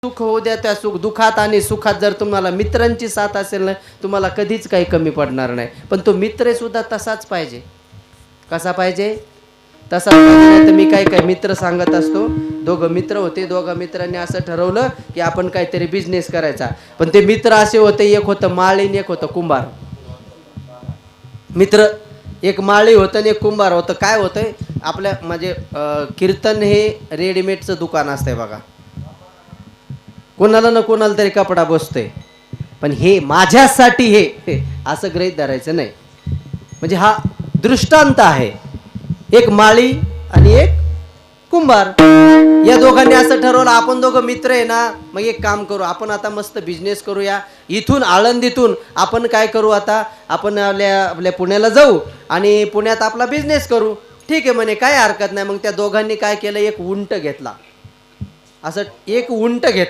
सुख होऊ द्या, त्या दुःखात आणि सुखात जर तुम्हाला मित्रांची साथ असेल ना, तुम्हाला कधीच काही कमी पडणार नाही. पण तो मित्र सुद्धा तसाच पाहिजे. कसा पाहिजे? तसाच पाहिजे. नाही तर मी काय मित्र सांगत असतो. दोघं मित्र होते, दोघं मित्रांनी असं ठरवलं की आपण काहीतरी बिझनेस करायचा. पण ते मित्र असे होते, एक होतं माळी आणि एक होतं कुंभार. मित्र एक माळी होतं आणि एक कुंभार होतं. काय होतंय आपल्या म्हणजे कीर्तन हे रेडीमेडचं दुकान असतंय बघा. कोणाला ना कोणाला तरी कपडा बसतोय, पण हे माझ्यासाठी हे असं गृहीत धरायचं नाही. म्हणजे हा दृष्टांत आहे. एक माळी आणि एक कुंभार, या दोघांनी असं ठरवलं आपण दोघं मित्र आहे ना, मग एक काम करू, आपण आता मस्त बिझनेस करूया. इथून आळंदीतून आपण काय करू, आता आपण आपल्या पुण्याला जाऊ आणि पुण्यात आपला बिझनेस करू. ठीक आहे म्हणे, काय हरकत नाही. मग त्या दोघांनी काय केलं, एक उंट घेतला. असं एक उंट घेतला.